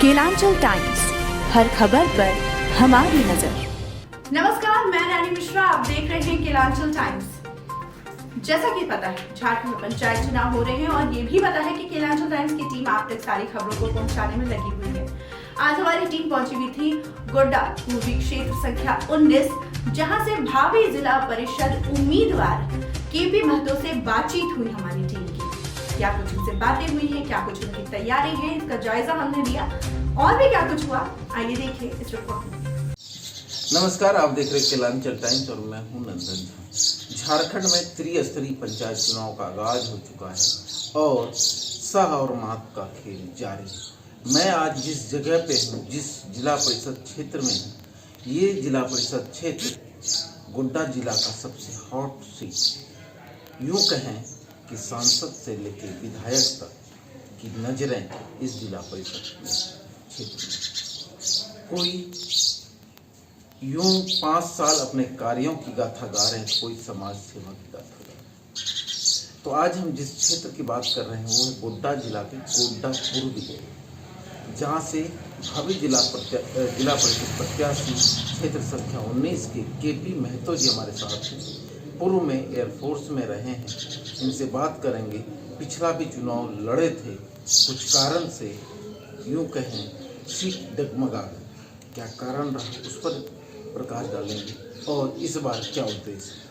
Kelanchal times, हर खबर पर हमारी नजर। नमस्कार, मैं रानी मिश्रा, आप देख रहे हैं केलांचल टाइम्स। जैसा कि पता है, झारखंड में पंचायत चुनाव हो रहे हैं और ये भी पता है कि केलांचल टाइम्स की टीम आप तक सारी खबरों को पहुंचाने में लगी हुई है। आज हमारी टीम पहुंची हुई थी गोड्डा पूर्वी क्षेत्र संख्या 19, जहां से भावी जिला परिषद उम्मीदवार केपी महतो से बातचीत हुई हमारी टीम की। क्या कुछ उनसे बातें हुई है, क्या कुछ उनकी तैयारी है, इसका जायजा हमने लिया। और भी क्या कुछ हुआ, आइए देखिए इस रिपोर्ट में। नमस्कार, आप देख रहे हैं केलांचल टाइम्स और मैं हूं नंदन झा। झारखंड में त्रिस्तरीय पंचायत चुनाव का आगाज हो चुका है और सह और मात का खेल जारी है। मैं आज जिस जगह पे हूँ, जिस जिला परिषद क्षेत्र में हूँ, ये जिला परिषद क्षेत्र गोड्डा जिला का सबसे हॉट सीट, यूँ कहें कि सांसद से लेकर विधायक तक की नजरें इस जिला परिषद क्षेत्र में। कोई यूं 5 साल अपने कार्यों की गाथा गा रहे हैं, कोई समाज सेवा की गाथा गा रहे हैं। तो आज हम जिस क्षेत्र की बात कर रहे हैं वो है गोड्डा जिला के गोड्डा पूर्वी, जहाँ से भावी जिला परिषद प्रत्याशी क्षेत्र संख्या 19 के केपी महतो जी हमारे साथ हैं। पूर्व में एयरफोर्स में रहे हैं, इनसे बात करेंगे। पिछला भी चुनाव लड़े थे, कुछ कारण से यूं कहें सीट डगमगा गई। क्या कारण रहा, उस पर प्रकाश डालेंगे और इस बार क्या उद्देश्य है।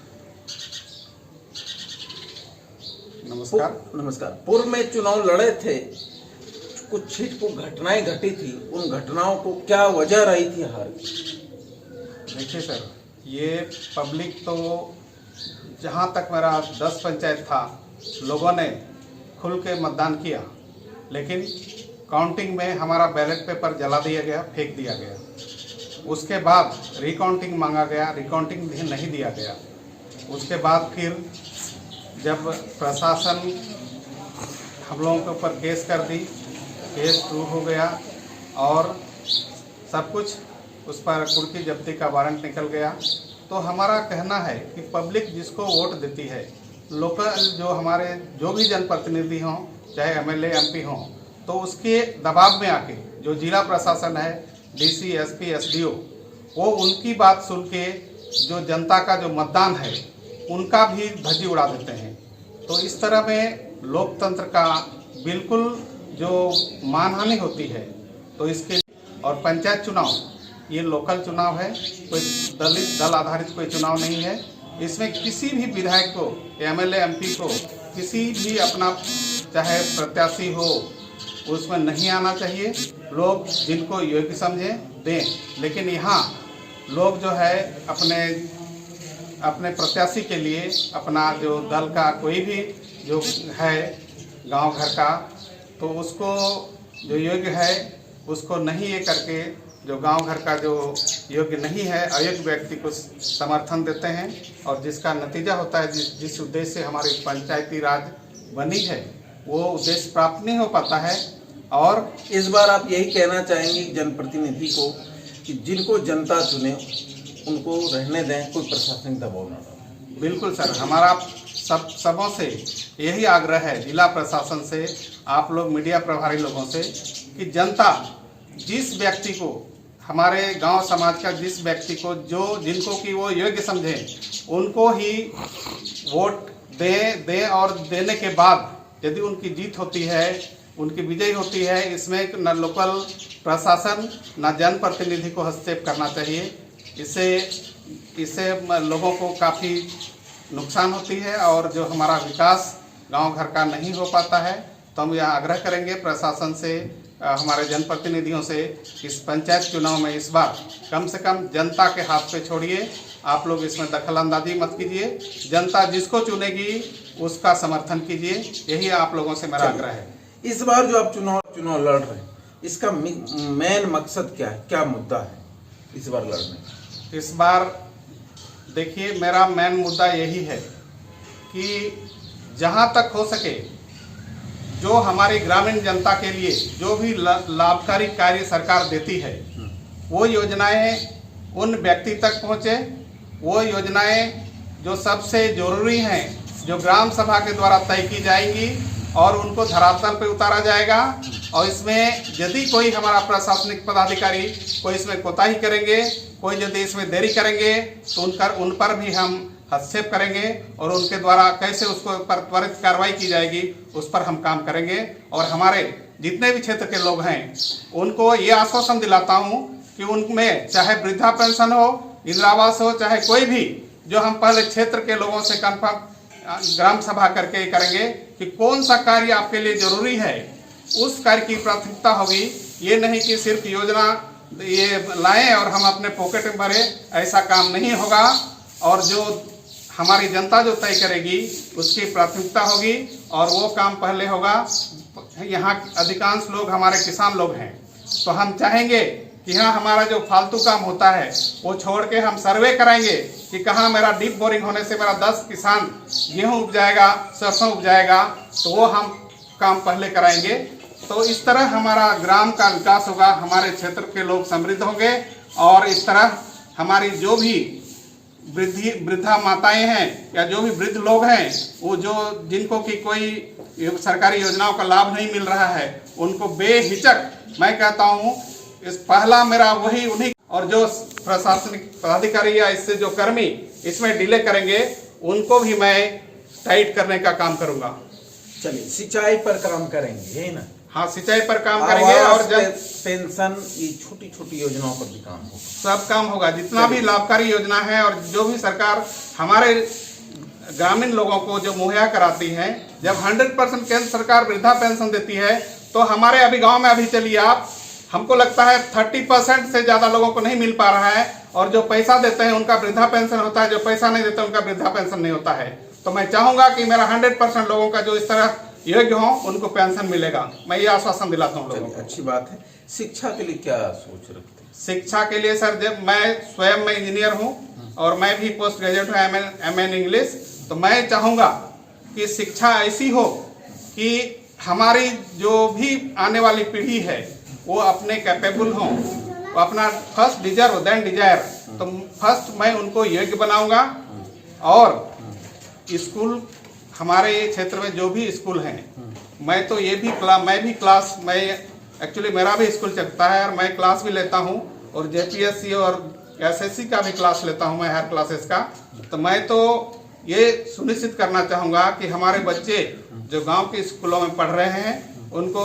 नमस्कार। पूर्व में चुनाव लड़े थे, कुछ छिटपुट घटनाएं घटी थी, उन घटनाओं को क्या वजह रही थी हार की? देखिए सर, ये पब्लिक तो जहाँ तक मेरा 10 पंचायत था, लोगों ने खुल के मतदान किया, लेकिन काउंटिंग में हमारा बैलेट पेपर जला दिया गया, फेंक दिया गया। उसके बाद रिकाउंटिंग मांगा गया, रिकाउंटिंग भी नहीं दिया गया। उसके बाद फिर जब प्रशासन हम लोगों के ऊपर केस कर दी, केस शुरू हो गया और सब कुछ उस पर कुर्की जब्ती का वारंट निकल गया। तो हमारा कहना है कि पब्लिक जिसको वोट देती है, लोकल जो हमारे जो भी जनप्रतिनिधि हों, चाहे एमएलए एमपी हों, तो उसके दबाव में आके जो जिला प्रशासन है, डीसी एसपी एसडीओ, वो उनकी बात सुन के जो जनता का जो मतदान है उनका भी धज्जी उड़ा देते हैं। तो इस तरह में लोकतंत्र का बिल्कुल जो मानहानि होती है। तो इसके और पंचायत चुनाव ये लोकल चुनाव है, कोई दल आधारित कोई चुनाव नहीं है। इसमें किसी भी विधायक को, एमएलए एमपी को, किसी भी अपना चाहे प्रत्याशी हो, उसमें नहीं आना चाहिए। लोग जिनको योग्य समझें दें, लेकिन यहाँ लोग जो है अपने प्रत्याशी के लिए अपना जो दल का कोई भी जो है गांव घर का, तो उसको जो योग्य है उसको नहीं ये करके, जो गांव घर का जो योग्य नहीं है, अयोग्य व्यक्ति को समर्थन देते हैं। और जिसका नतीजा होता है, जिस उद्देश्य से हमारी पंचायती राज बनी है, वो उद्देश्य प्राप्त नहीं हो पाता है। और इस बार आप यही कहना चाहेंगे जनप्रतिनिधि को कि जिनको जनता चुने उनको रहने दें, कोई प्रशासनिक दबाव न डालें? बिल्कुल सर, हमारा सबों से यही आग्रह है, जिला प्रशासन से, आप लोग मीडिया प्रभारी लोगों से, कि जनता जिस व्यक्ति को, हमारे गांव समाज का जिस व्यक्ति को जिनको कि वो योग्य समझे, उनको ही वोट दें और देने के बाद यदि उनकी जीत होती है, उनकी विजय होती है, इसमें न लोकल प्रशासन न जनप्रतिनिधि को हस्तक्षेप करना चाहिए। इससे लोगों को काफ़ी नुकसान होती है और जो हमारा विकास गांव घर का नहीं हो पाता है। तो हम यह आग्रह करेंगे प्रशासन से, हमारे जनप्रतिनिधियों से, इस पंचायत चुनाव में इस बार कम से कम जनता के हाथ पे छोड़िए। आप लोग इसमें दखलंदाजी मत कीजिए, जनता जिसको चुनेगी उसका समर्थन कीजिए। यही आप लोगों से मेरा आग्रह है। इस बार जो आप चुनाव लड़ रहे हैं, इसका मेन मकसद क्या है, क्या मुद्दा है इस बार लड़ने का? इस बार देखिए, मेरा मेन मुद्दा यही है कि जहां तक हो सके जो हमारी ग्रामीण जनता के लिए जो भी लाभकारी कार्य सरकार देती है, वो योजनाएं उन व्यक्ति तक पहुंचे। वो योजनाएं जो सबसे जरूरी हैं, जो ग्राम सभा के द्वारा तय की जाएंगी, और उनको धरातल पे उतारा जाएगा। और इसमें यदि कोई हमारा प्रशासनिक पदाधिकारी कोई इसमें कोताही करेंगे, कोई यदि इसमें देरी करेंगे तो उन पर भी हम हस्तक्षेप करेंगे और उनके द्वारा कैसे उसको पर त्वरित कार्रवाई की जाएगी उस पर हम काम करेंगे। और हमारे जितने भी क्षेत्र के लोग हैं उनको ये आश्वासन दिलाता हूँ कि उनमें चाहे वृद्धा पेंशन हो, इंदिरा आवास हो, चाहे कोई भी, जो हम पहले क्षेत्र के लोगों से कन्फर्म ग्राम सभा करके करेंगे कि कौन सा कार्य आपके लिए जरूरी है, उस कार्य की प्राथमिकता होगी। ये नहीं कि सिर्फ योजना ये लाएं और हम अपने पॉकेट में भरे, ऐसा काम नहीं होगा। और जो हमारी जनता जो तय करेगी उसकी प्राथमिकता होगी और वो काम पहले होगा। यहाँ अधिकांश लोग हमारे किसान लोग हैं, तो हम चाहेंगे कि हाँ हमारा जो फालतू काम होता है वो छोड़ के हम सर्वे कराएंगे कि कहाँ मेरा डीप बोरिंग होने से मेरा 10 किसान गेहूँ उपजाएगा, सरसों उपजाएगा, तो वो हम काम पहले कराएंगे। तो इस तरह हमारा ग्राम का विकास होगा, हमारे क्षेत्र के लोग समृद्ध होंगे और इस तरह हमारी जो भी वृद्धा माताएं हैं या जो भी वृद्ध लोग हैं, वो जो जिनको कि कोई सरकारी योजनाओं का लाभ नहीं मिल रहा है, उनको बेहिचक मैं कहता हूँ इस पहला मेरा वही उन्हीं, और जो प्रशासनिक पदाधिकारी या इससे जो कर्मी इसमें डिले करेंगे उनको भी मैं टाइट करने का काम करूंगा। चलिए, सिंचाई पर काम करेंगे, यही ना? हाँ, सिंचाई पर काम करेंगे और जब पेंशन, ये छोटी छोटी योजनाओं पर भी काम होगा, सब काम होगा। जितना भी लाभकारी योजना है और जो भी सरकार हमारे ग्रामीण लोगों को जो मुहैया कराती है, जब 100% केंद्र सरकार वृद्धा पेंशन देती है, तो हमारे अभी गांव में अभी चलिए आप, हमको लगता है 30% से ज्यादा लोगों को नहीं मिल पा रहा है। और जो पैसा देते हैं उनका वृद्धा पेंशन होता है, जो पैसा नहीं देते उनका वृद्धा पेंशन नहीं होता है। तो मैं चाहूंगा कि मेरा 100% लोगों का जो इस तरह योग्य हो उनको पेंशन मिलेगा। मैं ये आश्वासन दिलाता हूँ लोगों को। अच्छी बात है। शिक्षा के लिए क्या सोच रखते हैं? शिक्षा के लिए सर, जब मैं स्वयं में इंजीनियर हूँ और मैं भी पोस्ट ग्रेजुएट हूँ MA इन इंग्लिश, तो मैं चाहूँगा कि शिक्षा ऐसी हो कि हमारी जो भी आने वाली पीढ़ी है वो अपने कैपेबल हों, वो अपना फर्स्ट डिजर्व देन डिजायर। तो फर्स्ट मैं उनको योग्य बनाऊंगा। और स्कूल हमारे क्षेत्र में जो भी स्कूल हैं, मैं तो ये भी मैं एक्चुअली मेरा भी स्कूल चलता है और मैं क्लास भी लेता हूँ और JPSC और SSC का भी क्लास लेता हूँ मैं, हायर क्लासेस का। तो मैं तो ये सुनिश्चित करना चाहूँगा कि हमारे बच्चे जो गांव के स्कूलों में पढ़ रहे हैं उनको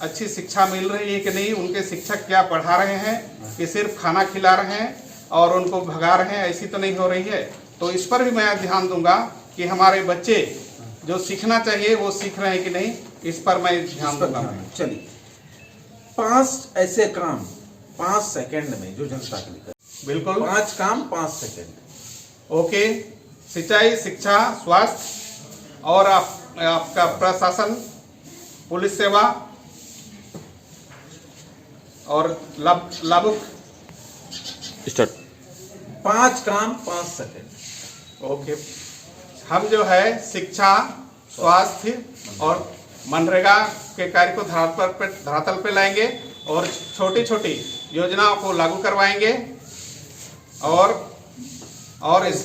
अच्छी शिक्षा मिल रही है कि नहीं, उनके शिक्षक क्या पढ़ा रहे हैं, कि सिर्फ खाना खिला रहे हैं और उनको भगा रहे हैं, ऐसी तो नहीं हो रही है। तो इस पर भी मैं ध्यान दूंगा कि हमारे बच्चे जो सीखना चाहिए वो सीख रहे हैं कि नहीं, इस पर मैं ध्यान दूंगा। चलिए, 5 ऐसे काम 5 सेकंड में जो जनता के लिए करें। बिल्कुल, 5 काम 5 सेकंड। ओके। सिंचाई, शिक्षा, स्वास्थ्य और आपका प्रशासन, पुलिस सेवा और लाभुक। स्टार्ट। 5 काम 5 सेकंड। ओके। हम जो है शिक्षा, स्वास्थ्य और मनरेगा के कार्य को धरातल पे लाएंगे और छोटी छोटी योजनाओं को लागू करवाएंगे। और इस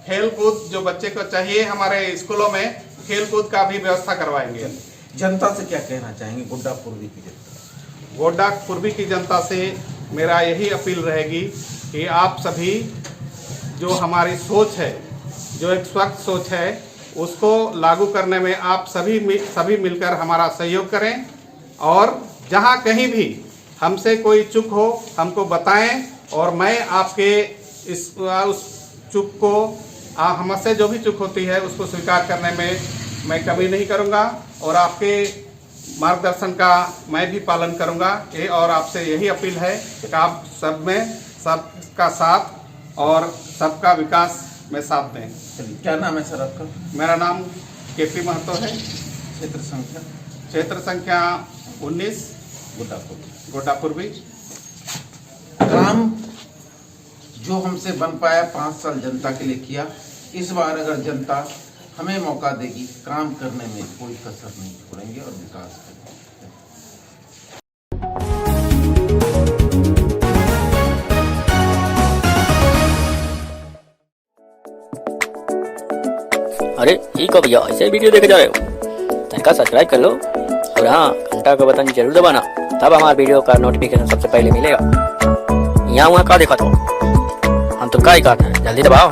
खेल कूद जो बच्चे को चाहिए, हमारे स्कूलों में खेल कूद का भी व्यवस्था करवाएंगे। जनता से क्या कहना चाहेंगे? गोड्डा पूर्वी की जनता, गोड्डा पूर्वी की जनता से मेरा यही अपील रहेगी कि आप सभी जो हमारी सोच है, जो एक स्वच्छ सोच है, उसको लागू करने में आप सभी मिलकर हमारा सहयोग करें। और जहाँ कहीं भी हमसे कोई चूक हो हमको बताएं और मैं आपके उस चूक को, हमसे जो भी चूक होती है उसको स्वीकार करने में मैं कमी नहीं करूँगा और आपके मार्गदर्शन का मैं भी पालन करूँगा। और आपसे यही अपील है कि आप सब में सबका साथ और सबका विकास में साथ दें। चलिए, क्या नाम है सर आपका? मेरा नाम KP महतो है। क्षेत्र संख्या 19 गोड्डा पूर्वी। काम जो हमसे बन पाया 5 साल जनता के लिए किया। इस बार अगर जनता हमें मौका देगी, काम करने में कोई कसर नहीं छोड़ेंगे और विकास करेंगे। अरे ठीक हो भैया, ऐसे वीडियो देखे जा रहे हो? का सब्सक्राइब कर लो और हाँ घंटा का बटन जरूर दबाना, तब हमारे वीडियो का नोटिफिकेशन सबसे पहले मिलेगा। यहाँ वहाँ का देखा तो हम तो क्या ही कहते हैं, जल्दी दबाओ।